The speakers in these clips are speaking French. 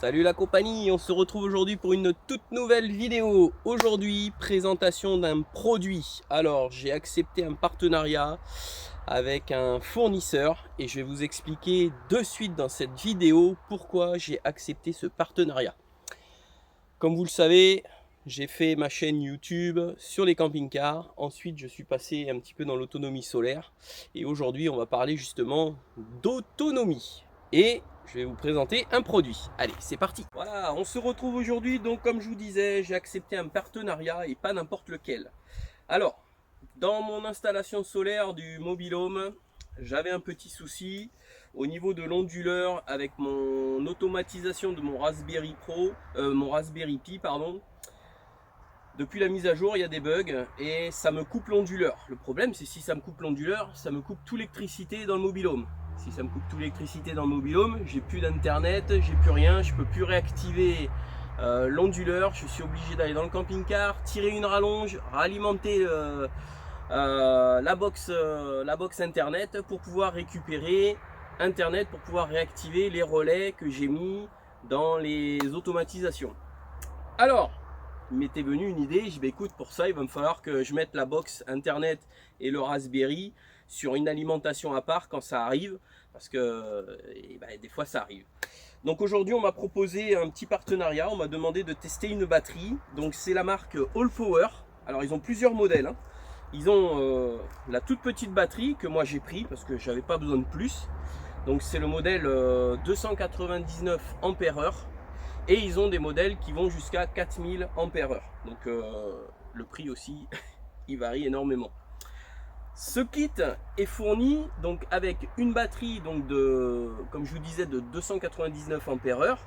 Salut la compagnie, on se retrouve aujourd'hui pour une toute nouvelle vidéo. Aujourd'hui, présentation d'un produit. Alors, j'ai accepté un partenariat avec un fournisseur et je vais vous expliquer de suite dans cette vidéo pourquoi j'ai accepté ce partenariat. Comme vous le savez, j'ai fait ma chaîne YouTube sur les camping-cars. Ensuite, je suis passé un petit peu dans l'autonomie solaire. Et aujourd'hui, on va parler justement d'autonomie. Et je vais vous présenter un produit. Allez, c'est parti. Voilà, on se retrouve aujourd'hui. Donc, comme je vous disais, j'ai accepté un partenariat et pas n'importe lequel. Alors, dans mon installation solaire du mobil-home, j'avais un petit souci au niveau de l'onduleur avec mon automatisation de mon Raspberry Pi, pardon. Depuis la mise à jour, il y a des bugs et ça me coupe l'onduleur. Le problème, c'est si ça me coupe l'onduleur, ça me coupe toute l'électricité dans le mobil-home. Si ça me coupe toute l'électricité dans le mobil-home, j'ai plus d'internet, j'ai plus rien, je peux plus réactiver l'onduleur. Je suis obligé d'aller dans le camping-car, tirer une rallonge, ralimenter la box internet pour pouvoir récupérer internet, pour pouvoir réactiver les relais que j'ai mis dans les automatisations. Alors, il m'était venu une idée, je dis bah, écoute, pour ça il va me falloir que je mette la box internet et le Raspberry sur une alimentation à part quand ça arrive, parce que des fois ça arrive. Donc aujourd'hui on m'a proposé un petit partenariat, on m'a demandé de tester une batterie. Donc c'est la marque All Power. Alors ils ont plusieurs modèles, hein. Ils ont la toute petite batterie que moi j'ai pris parce que j'avais pas besoin de plus. Donc c'est le modèle 299 ampères-heure. Et ils ont des modèles qui vont jusqu'à 4000 ampères-heure. Donc le prix aussi, il varie énormément. Ce kit est fourni donc avec une batterie donc comme je vous disais, de 299 ampères-heure.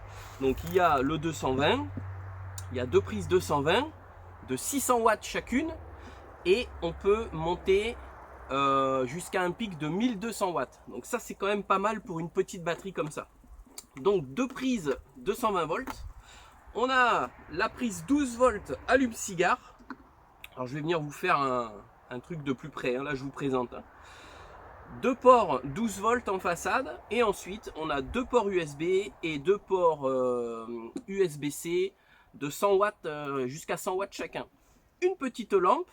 Donc il y a le 220, il y a deux prises 220 de 600 watts chacune. Et on peut monter jusqu'à un pic de 1200 watts. Donc ça c'est quand même pas mal pour une petite batterie comme ça. Donc deux prises 220 volts. On a la prise 12 volts allume-cigare. Alors je vais venir vous faire un truc de plus près, hein. Là je vous présente. Deux ports 12 volts en façade. Et ensuite on a deux ports USB et deux ports USB-C de 100 watts jusqu'à 100 watts chacun. Une petite lampe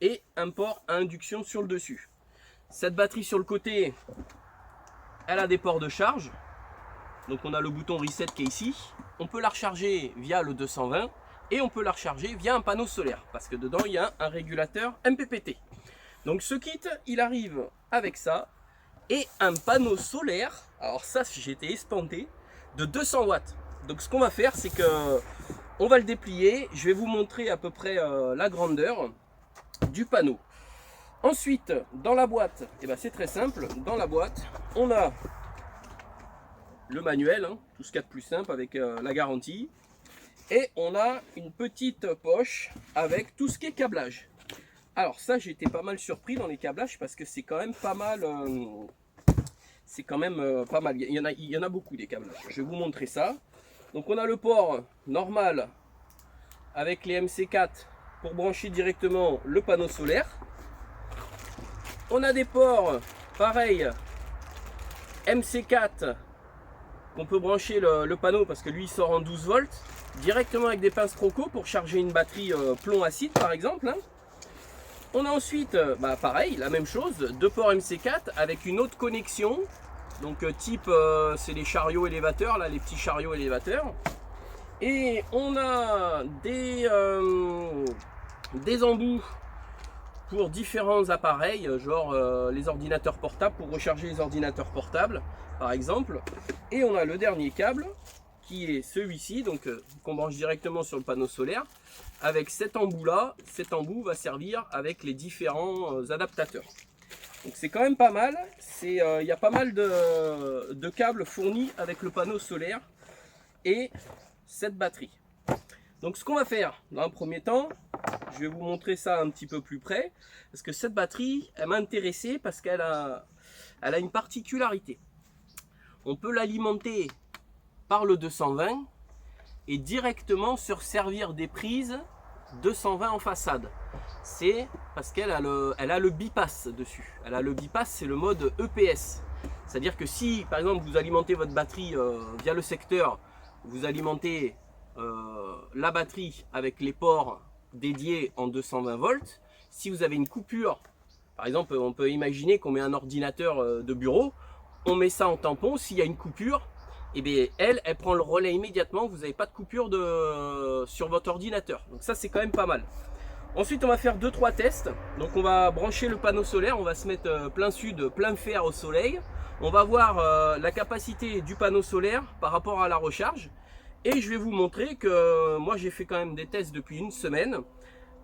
et un port à induction sur le dessus. Cette batterie sur le côté, elle a des ports de charge. Donc on a le bouton reset qui est ici. On peut la recharger via le 220 et on peut la recharger via un panneau solaire parce que dedans il y a un régulateur MPPT. Donc ce kit il arrive avec ça et un panneau solaire. Alors ça j'étais espanté, de 200 watts. Donc ce qu'on va faire c'est que on va le déplier. Je vais vous montrer à peu près la grandeur du panneau. Ensuite dans la boîte, c'est très simple. Dans la boîte on a le manuel, hein, tout ce qu'il y a de plus simple avec la garantie. Et on a une petite poche avec tout ce qui est câblage. Alors ça j'ai été pas mal surpris dans les câblages parce que c'est quand même pas mal. Pas mal. Il y en a beaucoup des câblages. Je vais vous montrer ça. Donc on a le port normal avec les MC4 pour brancher directement le panneau solaire. On a des ports pareil MC4 qu'on peut brancher le panneau parce que lui il sort en 12 volts directement avec des pinces Croco pour charger une batterie plomb acide par exemple, hein. On a ensuite pareil la même chose, deux ports MC4 avec une autre connexion, donc type c'est les chariots élévateurs là, les petits chariots élévateurs. Et on a des embouts pour différents appareils, genre les ordinateurs portables, pour recharger les ordinateurs portables par exemple. Et on a le dernier câble qui est celui-ci, donc qu'on branche directement sur le panneau solaire avec cet embout là. Cet embout va servir avec les différents adaptateurs. Donc c'est quand même pas mal. Il y a pas mal de câbles fournis avec le panneau solaire et cette batterie. Donc ce qu'on va faire dans un premier temps, je vais vous montrer ça un petit peu plus près parce que cette batterie elle m'a intéressé parce qu'elle a une particularité. On peut l'alimenter par le 220 et directement se servir des prises 220 en façade. C'est parce qu'elle a le bypass dessus. Elle a le bypass, c'est le mode EPS. C'est-à-dire que si par exemple vous alimentez votre batterie via le secteur vous alimentez la batterie avec les ports dédiés en 220 volts. Si vous avez une coupure, par exemple, on peut imaginer qu'on met un ordinateur de bureau, on met ça en tampon, s'il y a une coupure, et bien elle prend le relais immédiatement, vous n'avez pas de coupure sur votre ordinateur. Donc ça, c'est quand même pas mal. Ensuite, on va faire 2-3 tests. Donc on va brancher le panneau solaire, on va se mettre plein sud, plein fer au soleil. On va voir la capacité du panneau solaire par rapport à la recharge. Et je vais vous montrer que moi j'ai fait quand même des tests depuis une semaine.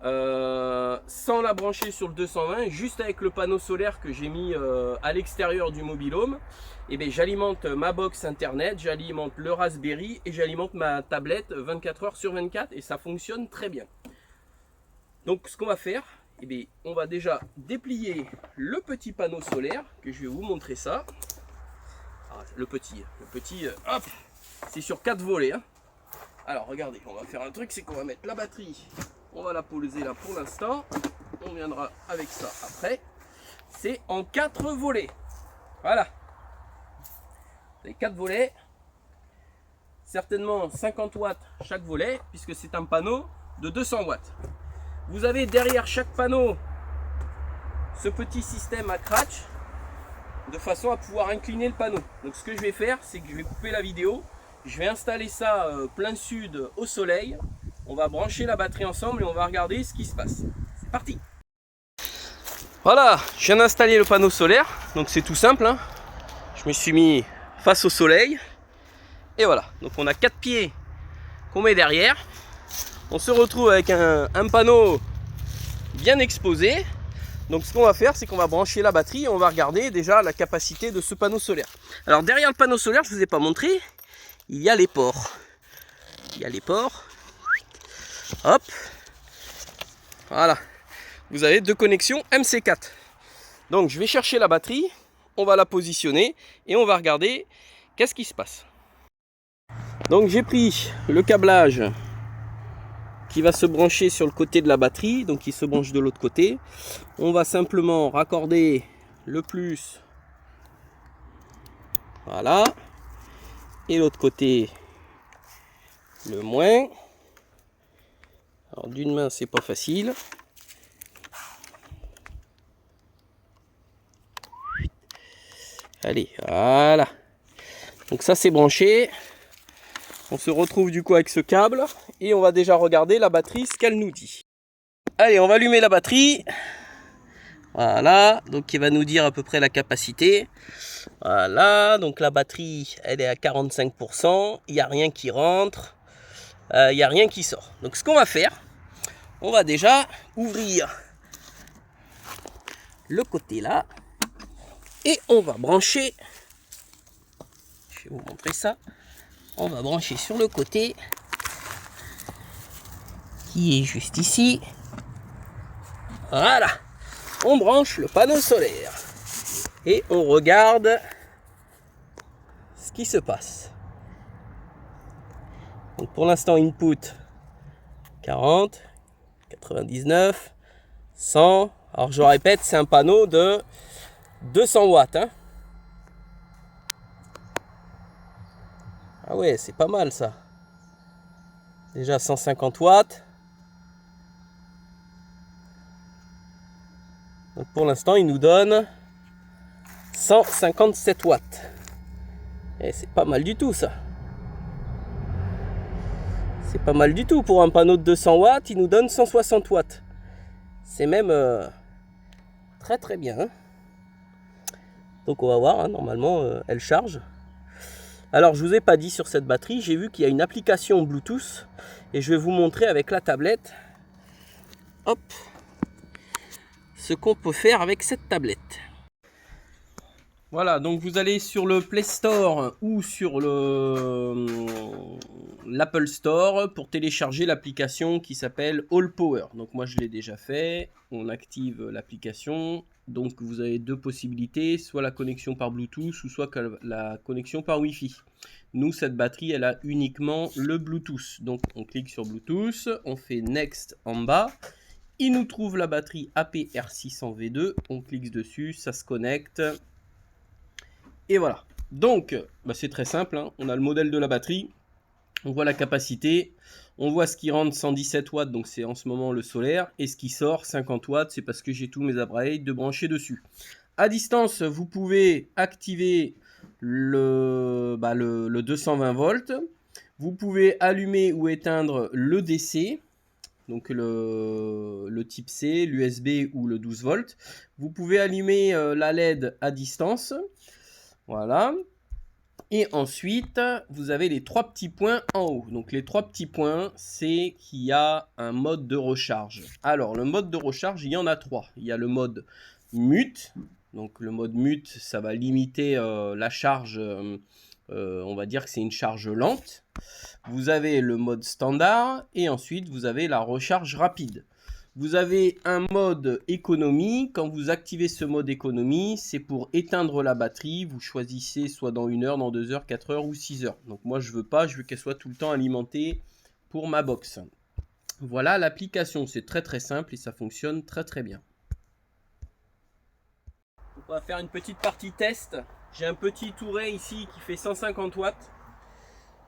Sans la brancher sur le 220, juste avec le panneau solaire que j'ai mis à l'extérieur du mobil-home. Et bien j'alimente ma box internet, j'alimente le Raspberry et j'alimente ma tablette 24 heures sur 24 et ça fonctionne très bien. Donc ce qu'on va faire, eh bien, on va déjà déplier le petit panneau solaire, que je vais vous montrer ça. Ah, le petit, hop, c'est sur 4 volets. Hein. Alors regardez, on va faire un truc, c'est qu'on va mettre la batterie, on va la poser là pour l'instant, on viendra avec ça après. C'est en 4 volets, voilà. Vous avez 4 volets, certainement 50 watts chaque volet, puisque c'est un panneau de 200 watts. Vous avez derrière chaque panneau ce petit système à crutch de façon à pouvoir incliner le panneau. Donc ce que je vais faire, c'est que je vais couper la vidéo, je vais installer ça plein sud au soleil, on va brancher la batterie ensemble et on va regarder ce qui se passe. C'est parti! Voilà, je viens d'installer le panneau solaire, donc c'est tout simple. Hein. Je me suis mis face au soleil et voilà, donc on a 4 pieds qu'on met derrière. On se retrouve avec un panneau bien exposé. Donc ce qu'on va faire, c'est qu'on va brancher la batterie et on va regarder déjà la capacité de ce panneau solaire. Alors derrière le panneau solaire, je ne vous ai pas montré, il y a les ports. Il y a les ports. Hop. Voilà. Vous avez 2 connexions MC4. Donc je vais chercher la batterie, on va la positionner et on va regarder qu'est-ce qui se passe. Donc j'ai pris le câblage qui va se brancher sur le côté de la batterie, donc il se branche de l'autre côté. On va simplement raccorder le plus, voilà, et l'autre côté le moins. Alors d'une main c'est pas facile. Allez, voilà. Donc ça c'est branché. On se retrouve du coup avec ce câble et on va déjà regarder la batterie, ce qu'elle nous dit. Allez, on va allumer la batterie. Voilà, donc il va nous dire à peu près la capacité. Voilà, donc la batterie, elle est à 45%. Il n'y a rien qui rentre, il n'y a rien qui sort. Donc ce qu'on va faire, on va déjà ouvrir le côté là et on va brancher. Je vais vous montrer ça. On va brancher sur le côté qui est juste ici. Voilà, on branche le panneau solaire et on regarde ce qui se passe. Donc pour l'instant input 40, 99, 100. Alors je répète, c'est un panneau de 200 watts. Hein. Ah ouais, c'est pas mal ça. Déjà 150 watts. Donc pour l'instant, il nous donne 157 watts. Et c'est pas mal du tout ça. C'est pas mal du tout pour un panneau de 200 watts, il nous donne 160 watts. C'est même très très bien. Hein. Donc on va voir, hein, normalement elle charge. Alors je vous ai pas dit sur cette batterie, j'ai vu qu'il y a une application Bluetooth et je vais vous montrer avec la tablette, hop, ce qu'on peut faire avec cette tablette. Voilà, donc vous allez sur le Play Store ou sur l'Apple Store pour télécharger l'application qui s'appelle All Power. Donc moi je l'ai déjà fait, on active l'application. Donc vous avez 2 possibilités, soit la connexion par Bluetooth ou soit la connexion par Wi-Fi. Nous, cette batterie, elle a uniquement le Bluetooth. Donc on clique sur Bluetooth, on fait Next en bas. Il nous trouve la batterie APR600V2, on clique dessus, ça se connecte. Et voilà. Donc, bah c'est très simple, hein. On a le modèle de la batterie. On voit la capacité, on voit ce qui rentre 117 watts, donc c'est en ce moment le solaire, et ce qui sort 50 watts, c'est parce que j'ai tous mes appareils de brancher dessus. À distance, vous pouvez activer le 220 volts. Vous pouvez allumer ou éteindre le DC, donc le type C, l'USB ou le 12 volts. Vous pouvez allumer la LED à distance. Voilà. Et ensuite, vous avez les 3 petits points en haut. Donc les 3 petits points, c'est qu'il y a un mode de recharge. Alors le mode de recharge, il y en a 3. Il y a le mode mute. Donc le mode mute, ça va limiter la charge. On va dire que c'est une charge lente. Vous avez le mode standard et ensuite vous avez la recharge rapide. Vous avez un mode économie. Quand vous activez ce mode économie, c'est pour éteindre la batterie. Vous choisissez soit dans 1 heure, dans 2 heures, 4 heures ou 6 heures. Donc moi je veux pas, je veux qu'elle soit tout le temps alimentée pour ma box. Voilà l'application, c'est très très simple et ça fonctionne très très bien. On va faire une petite partie test. J'ai un petit touret ici qui fait 150 watts.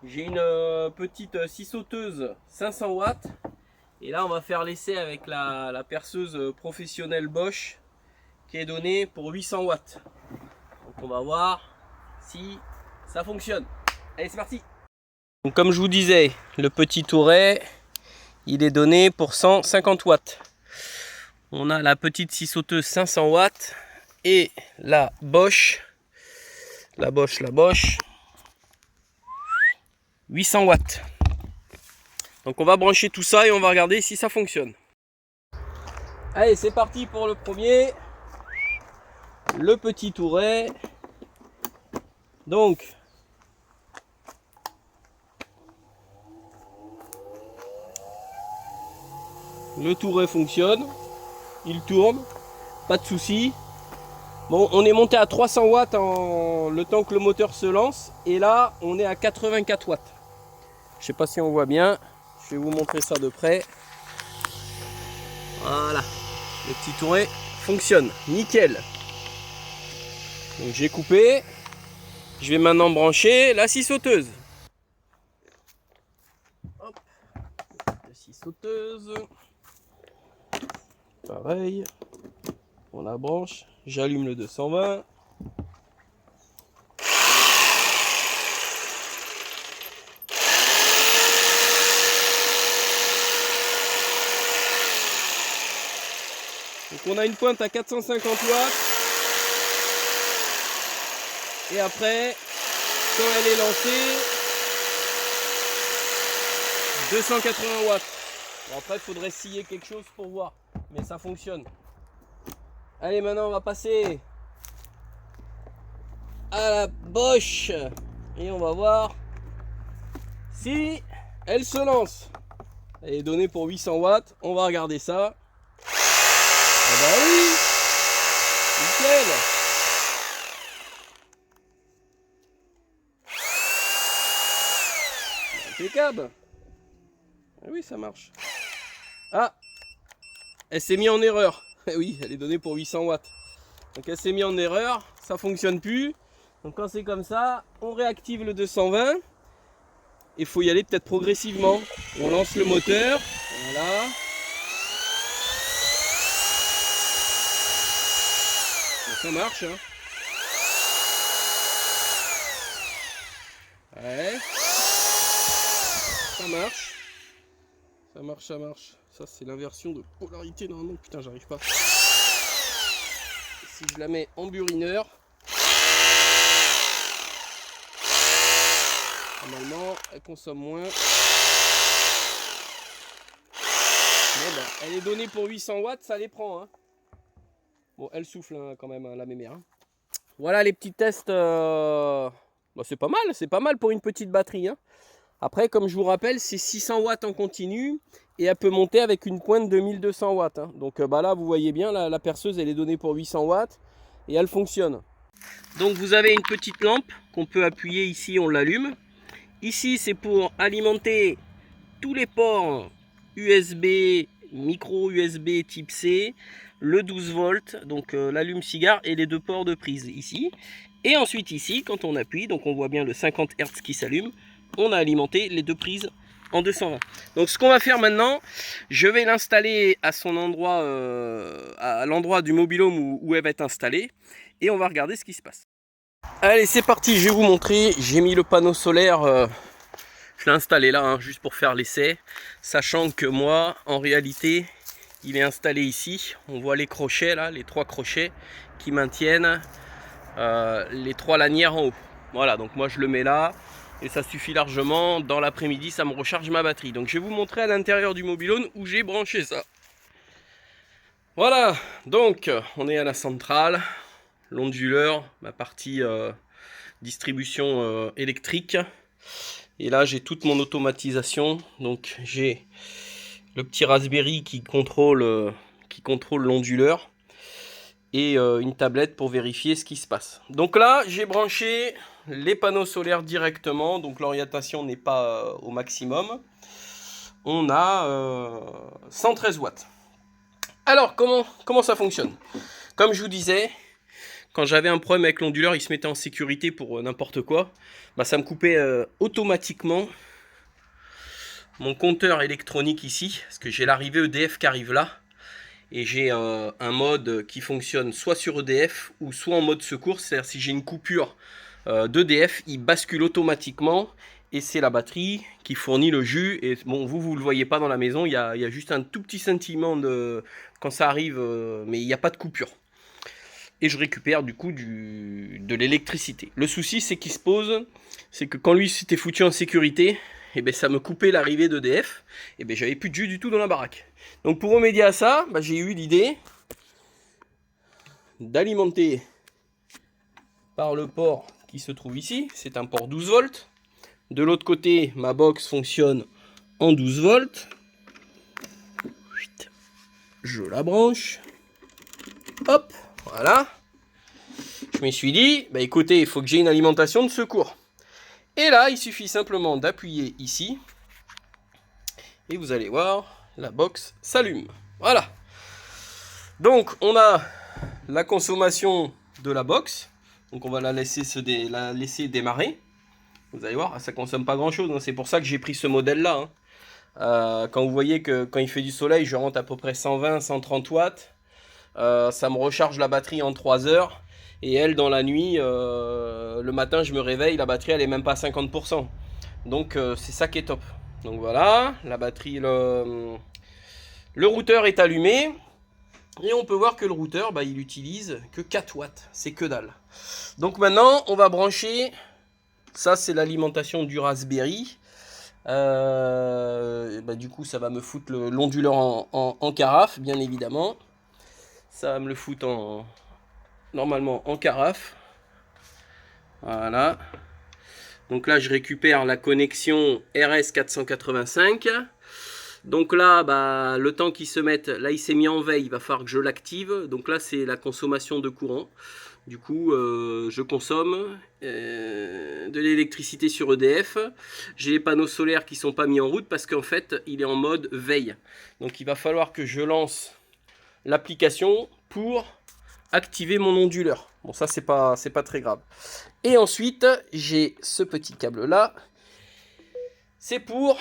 J'ai une petite scie sauteuse 500 watts. Et là, on va faire l'essai avec la perceuse professionnelle Bosch qui est donnée pour 800 watts. Donc on va voir si ça fonctionne. Allez, c'est parti. Donc, comme je vous disais, le petit touret, il est donné pour 150 watts. On a la petite scie sauteuse 500 watts et la Bosch, 800 watts. Donc on va brancher tout ça et on va regarder si ça fonctionne. Allez, c'est parti pour le premier. Le petit touret. Donc le touret fonctionne. Il tourne. Pas de souci. Bon, on est monté à 300 watts en le temps que le moteur se lance. Et là, on est à 84 watts. Je sais pas si on voit bien. Je vais vous montrer ça de près. Voilà. Le petit touret fonctionne. Nickel. Donc j'ai coupé. Je vais maintenant brancher la scie sauteuse. Hop. La scie sauteuse. Pareil. On la branche. J'allume le 220. Donc on a une pointe à 450 watts. Et après, quand elle est lancée, 280 watts. Bon, après, il faudrait scier quelque chose pour voir. Mais ça fonctionne. Allez, maintenant, on va passer à la Bosch. Et on va voir si elle se lance. Elle est donnée pour 800 watts. On va regarder ça. Ah bah oui, nickel. Impeccable. Ah oui, ça marche. Ah, elle s'est mise en erreur. Oui, elle est donnée pour 800 watts. Donc elle s'est mise en erreur, ça fonctionne plus. Donc quand c'est comme ça, on réactive le 220. Il faut y aller peut-être progressivement. On lance le moteur. Voilà. Ça marche, hein. Ouais. Ça marche. Ça marche, ça marche. Ça, c'est l'inversion de polarité. Non, non, putain, j'arrive pas. Si je la mets en burineur, normalement, elle consomme moins. Bon, bah, elle est donnée pour 800 watts, ça les prend, hein. Bon, elle souffle hein, quand même, hein, la mémère. Hein. Voilà les petits tests. Bah, c'est pas mal pour une petite batterie. Hein. Après, comme je vous rappelle, c'est 600 watts en continu et elle peut monter avec une pointe de 1200 watts. Hein. Donc bah là, vous voyez bien, la perceuse, elle est donnée pour 800 watts et elle fonctionne. Donc vous avez une petite lampe qu'on peut appuyer ici, on l'allume. Ici, c'est pour alimenter tous les ports USB, micro USB type C, le 12 volts, donc l'allume-cigare et les 2 ports de prise ici. Et ensuite ici, quand on appuie, donc on voit bien le 50 Hz qui s'allume, on a alimenté les deux prises en 220. Donc ce qu'on va faire maintenant, je vais l'installer à son endroit, à l'endroit du mobil-home où elle va être installée, et on va regarder ce qui se passe. Allez, c'est parti, je vais vous montrer. J'ai mis le panneau solaire, je l'ai installé là, hein, juste pour faire l'essai, sachant que moi, en réalité, il est installé ici. On voit les crochets là, les 3 crochets qui maintiennent les 3 lanières en haut. Voilà, donc moi je le mets là. Et ça suffit largement, dans l'après-midi ça me recharge ma batterie. Donc je vais vous montrer à l'intérieur du mobil-home où j'ai branché ça. Voilà, donc on est à la centrale, l'onduleur, ma partie distribution électrique. Et là j'ai toute mon automatisation, donc j'ai le petit Raspberry qui contrôle l'onduleur. Et une tablette pour vérifier ce qui se passe. Donc là, j'ai branché les panneaux solaires directement, donc l'orientation n'est pas au maximum. On a 113 watts. Alors, comment ça fonctionne? Comme je vous disais, quand j'avais un problème avec l'onduleur, il se mettait en sécurité pour n'importe quoi. Bah, ça me coupait automatiquement mon compteur électronique ici, parce que j'ai l'arrivée EDF qui arrive là. Et j'ai un mode qui fonctionne soit sur EDF ou soit en mode secours. C'est-à-dire si j'ai une coupure d'EDF, il bascule automatiquement et c'est la batterie qui fournit le jus. Et bon, vous ne le voyez pas dans la maison, il y a juste un tout petit scintillement quand ça arrive, mais il n'y a pas de coupure. Et je récupère du coup de l'électricité. Le souci c'est qu'il se pose, c'est que quand lui s'était foutu en sécurité, et ben ça me coupait l'arrivée d'EDF, et ben j'avais plus de jus du tout dans la baraque. Donc pour remédier à ça, j'ai eu l'idée d'alimenter par le port qui se trouve ici. C'est un port 12 volts. De l'autre côté, ma box fonctionne en 12 volts. Je la branche. Hop, voilà. Je me suis dit, écoutez, il faut que j'ai une alimentation de secours. Et là, il suffit simplement d'appuyer ici. Et vous allez voir, la box s'allume. Voilà. Donc, on a la consommation de la box. Donc, on va la laisser démarrer. Vous allez voir, ça ne consomme pas grand-chose. Hein. C'est pour ça que j'ai pris ce modèle-là. Hein. Quand vous voyez que quand il fait du soleil, je rentre à peu près 120, 130 watts. Ça me recharge la batterie en 3 heures. Et elle, dans la nuit, le matin, je me réveille, la batterie, elle est même pas à 50%. Donc, c'est ça qui est top. Donc voilà, la batterie, le routeur est allumé. Et on peut voir que le routeur, il utilise que 4 watts. C'est que dalle. Donc maintenant, on va brancher. Ça, c'est l'alimentation du Raspberry. Du coup, ça va me foutre l'onduleur en carafe, bien évidemment. Ça va me le foutre normalement en carafe. Voilà. Donc là, je récupère la connexion RS485. Donc là, le temps qu'il se mette, là il s'est mis en veille, il va falloir que je l'active. Donc là, c'est la consommation de courant. Du coup, je consomme de l'électricité sur EDF. J'ai les panneaux solaires qui ne sont pas mis en route parce qu'en fait, il est en mode veille. Donc il va falloir que je lance l'application pour activer mon onduleur. Bon, ça, c'est pas très grave. Et ensuite, j'ai ce petit câble-là. C'est pour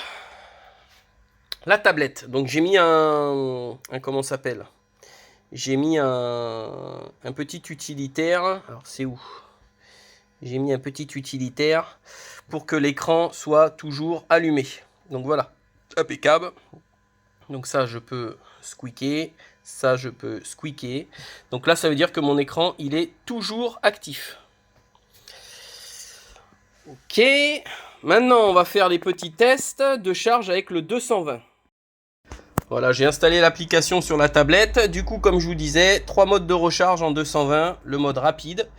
la tablette. Donc, j'ai mis comment ça s'appelle? J'ai mis un petit utilitaire. Alors, c'est où? J'ai mis un petit utilitaire pour que l'écran soit toujours allumé. Donc, voilà. Impeccable. Donc, ça, je peux squeaker. Ça, je peux squeaker. Donc là, ça veut dire que mon écran, il est toujours actif. Ok. Maintenant, on va faire les petits tests de charge avec le 220. Voilà, j'ai installé l'application sur la tablette. Du coup, comme je vous disais, 3 modes de recharge en 220. Le mode rapide.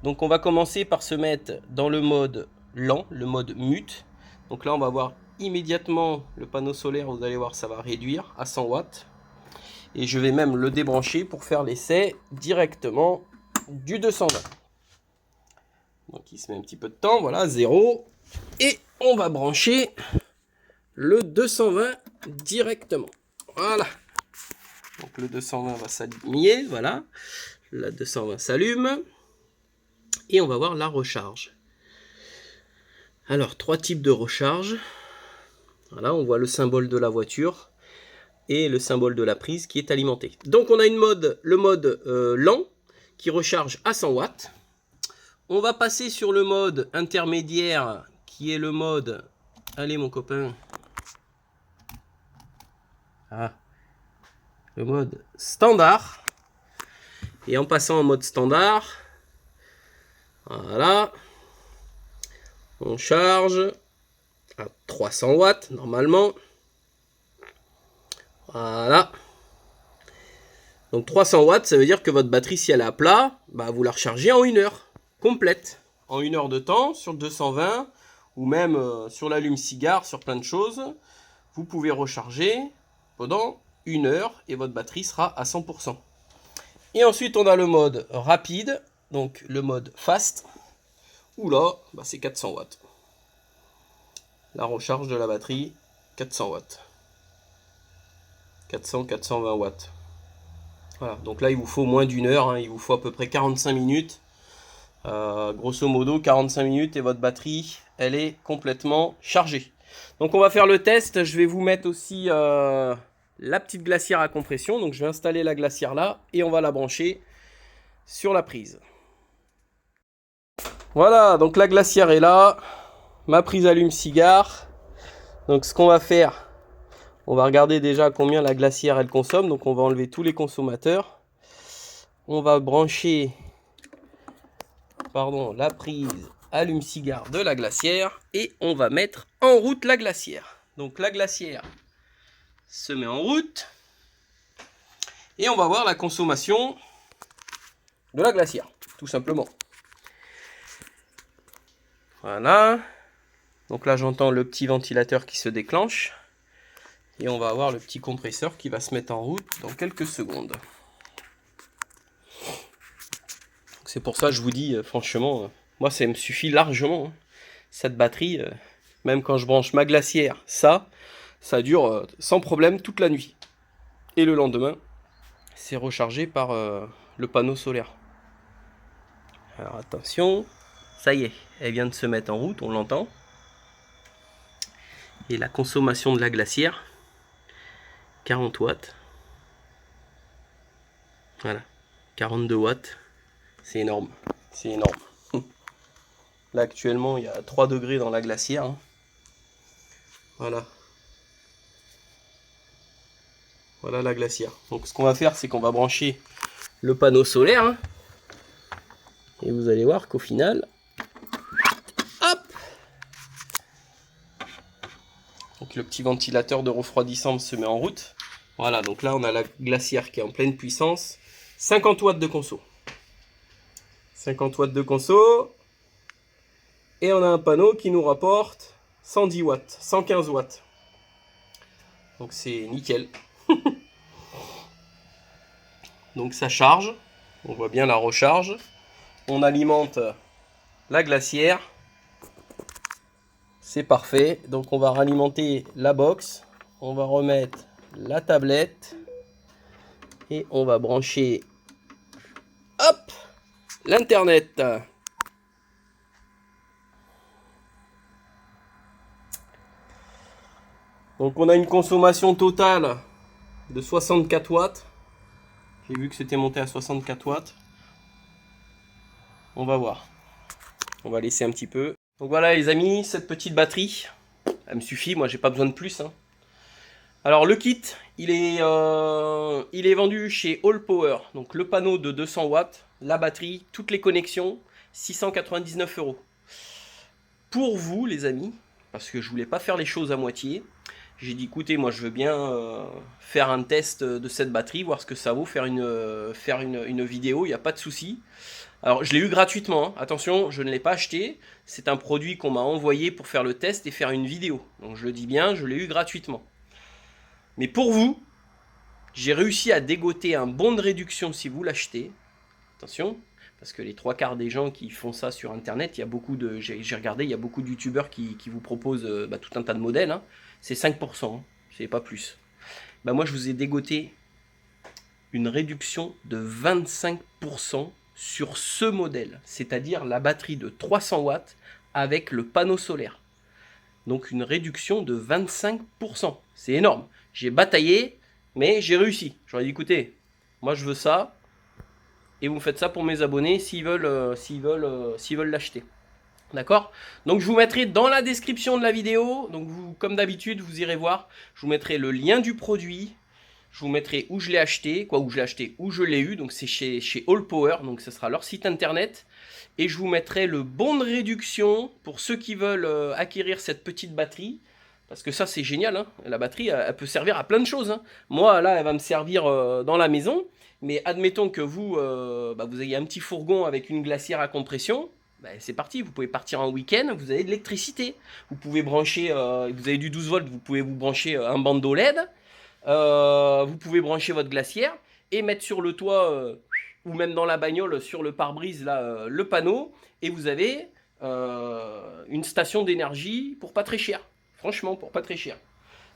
Donc, on va commencer par se mettre dans le mode lent, le mode mute. Donc là, on va voir immédiatement le panneau solaire. Vous allez voir, ça va réduire à 100 watts. Et je vais même le débrancher pour faire l'essai directement du 220. Donc il se met un petit peu de temps, voilà, 0. Et on va brancher le 220 directement. Voilà. Donc le 220 va s'allumer, voilà. La 220 s'allume. Et on va voir la recharge. Alors, 3 types de recharge. Voilà, on voit le symbole de la voiture et le symbole de la prise qui est alimenté. Donc on a le mode lent qui recharge à 100 watts. On va passer sur le mode intermédiaire qui est le mode... Allez mon copain. Ah. Le mode standard. Et en passant en mode standard, voilà, on charge à 300 watts normalement. Voilà. Donc 300 watts, ça veut dire que votre batterie, si elle est à plat, bah vous la rechargez en 1 heure complète. En 1 heure de temps, sur 220, ou même sur l'allume-cigare, sur plein de choses, vous pouvez recharger pendant 1 heure et votre batterie sera à 100%. Et ensuite, on a le mode rapide, donc le mode fast, où là, bah, c'est 400 watts. La recharge de la batterie, 400 watts. 400-420 watts. Voilà, donc là, il vous faut moins d'1 heure, hein, il vous faut à peu près 45 minutes. Grosso modo, 45 minutes et votre batterie, elle est complètement chargée. Donc on va faire le test, je vais vous mettre aussi la petite glacière à compression. Donc je vais installer la glacière là et on va la brancher sur la prise. Voilà, donc la glacière est là, ma prise allume-cigare. Donc ce qu'on va faire, on va regarder déjà combien la glacière elle consomme. Donc on va enlever tous les consommateurs. On va brancher la prise allume-cigare de la glacière et on va mettre en route la glacière. Donc la glacière se met en route et on va voir la consommation de la glacière, tout simplement. Voilà. Donc là j'entends le petit ventilateur qui se déclenche et on va avoir le petit compresseur qui va se mettre en route dans quelques secondes. C'est pour ça que je vous dis franchement, moi ça me suffit largement, hein. Cette batterie, même quand je branche ma glacière, ça dure sans problème toute la nuit. Et le lendemain, c'est rechargé par le panneau solaire. Alors attention, ça y est, elle vient de se mettre en route, on l'entend. Et la consommation de la glacière, 40 watts. Voilà, 42 watts, c'est énorme, c'est énorme. Là actuellement, il y a 3 degrés dans la glacière, hein. Voilà. Voilà la glacière. Donc ce qu'on va faire, c'est qu'on va brancher le panneau solaire, hein. Et vous allez voir qu'au final, hop, donc le petit ventilateur de refroidissement se met en route. Voilà, donc là on a la glacière qui est en pleine puissance. 50 watts de conso. 50 watts de conso. Et on a un panneau qui nous rapporte 110 watts, 115 watts. Donc c'est nickel. Donc ça charge. On voit bien la recharge. On alimente la glacière. C'est parfait. Donc on va ralimenter la box. On va remettre la tablette. Et on va brancher, hop, l'internet. Donc on a une consommation totale de 64 watts. J'ai vu que c'était monté à 64 watts. On va voir. On va laisser un petit peu. Donc voilà les amis, cette petite batterie, elle me suffit, moi j'ai pas besoin de plus, hein. Alors le kit, il est vendu chez All Power. Donc le panneau de 200 watts, la batterie, toutes les connexions, 699 €. Pour vous les amis, parce que je voulais pas faire les choses à moitié, j'ai dit écoutez, moi je veux bien faire un test de cette batterie, voir ce que ça vaut, faire une vidéo, il n'y a pas de souci. Alors je l'ai eu gratuitement, hein. Attention, je ne l'ai pas acheté, c'est un produit qu'on m'a envoyé pour faire le test et faire une vidéo. Donc je le dis bien, je l'ai eu gratuitement. Mais pour vous, j'ai réussi à dégoter un bon de réduction si vous l'achetez. Attention, parce que les 3/4 des gens qui font ça sur internet, il y a beaucoup de, j'ai regardé, il y a beaucoup de youtubeurs qui vous proposent tout un tas de modèles, hein. C'est 5%, hein, c'est pas plus. Bah moi je vous ai dégoté une réduction de 25% sur ce modèle, c'est-à-dire la batterie de 300 watts avec le panneau solaire. Donc une réduction de 25%. C'est énorme. J'ai bataillé, mais j'ai réussi. J'aurais dit, écoutez, moi je veux ça, et vous faites ça pour mes abonnés s'ils veulent l'acheter. D'accord? Donc je vous mettrai dans la description de la vidéo, donc vous, comme d'habitude, vous irez voir, je vous mettrai le lien du produit, je vous mettrai où je l'ai acheté, où je l'ai eu, donc c'est chez All Power, donc ce sera leur site internet, et je vous mettrai le bon de réduction pour ceux qui veulent acquérir cette petite batterie, parce que ça c'est génial, hein. La batterie elle peut servir à plein de choses, hein. Moi là elle va me servir dans la maison, mais admettons que vous, vous ayez un petit fourgon avec une glacière à compression, c'est parti, vous pouvez partir en week-end, vous avez de l'électricité. Vous pouvez brancher, vous avez du 12 volts, vous pouvez vous brancher un bandeau LED, vous pouvez brancher votre glacière et mettre sur le toit ou même dans la bagnole sur le pare-brise là le panneau, et vous avez une station d'énergie pour pas très cher. Franchement, pour pas très cher.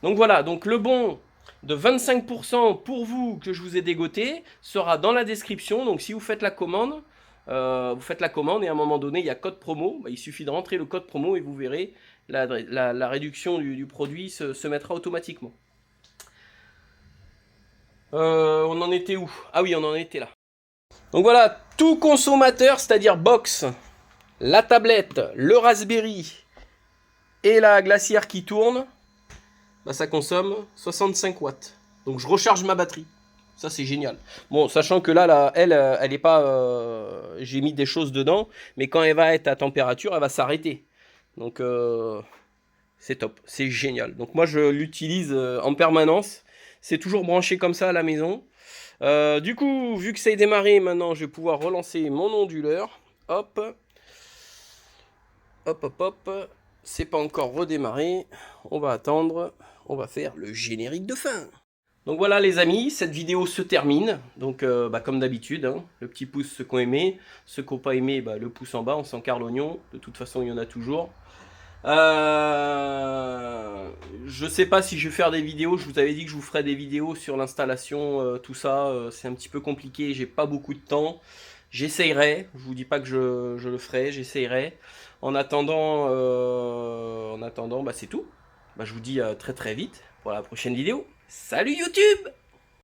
Donc voilà, donc le bon de 25% pour vous que je vous ai dégoté sera dans la description. Donc si vous faites la commande, et à un moment donné il y a code promo, il suffit de rentrer le code promo et vous verrez la réduction du produit se mettra automatiquement. On en était où? Ah oui, on en était là. Donc voilà, tout consommateur, c'est-à-dire box, la tablette, le Raspberry et la glacière qui tourne, ça consomme 65 watts. Donc je recharge ma batterie. Ça c'est génial. Bon, sachant que là elle est pas... j'ai mis des choses dedans, mais quand elle va être à température, elle va s'arrêter. Donc c'est top, c'est génial. Donc moi je l'utilise en permanence. C'est toujours branché comme ça à la maison. Du coup, vu que ça est démarré, maintenant je vais pouvoir relancer mon onduleur. Hop. Hop, hop, hop. C'est pas encore redémarré. On va attendre. On va faire le générique de fin. Donc voilà les amis, cette vidéo se termine. Donc comme d'habitude, hein, le petit pouce ceux qui ont aimé, ceux qui n'ont pas aimé, le pouce en bas, on s'encarre l'oignon. De toute façon, il y en a toujours. Je sais pas si je vais faire des vidéos. Je vous avais dit que je vous ferais des vidéos sur l'installation, tout ça. C'est un petit peu compliqué, j'ai pas beaucoup de temps. J'essayerai, je vous dis pas que je le ferai, j'essayerai. En attendant, c'est tout. Je vous dis à très très vite pour la prochaine vidéo. Salut YouTube!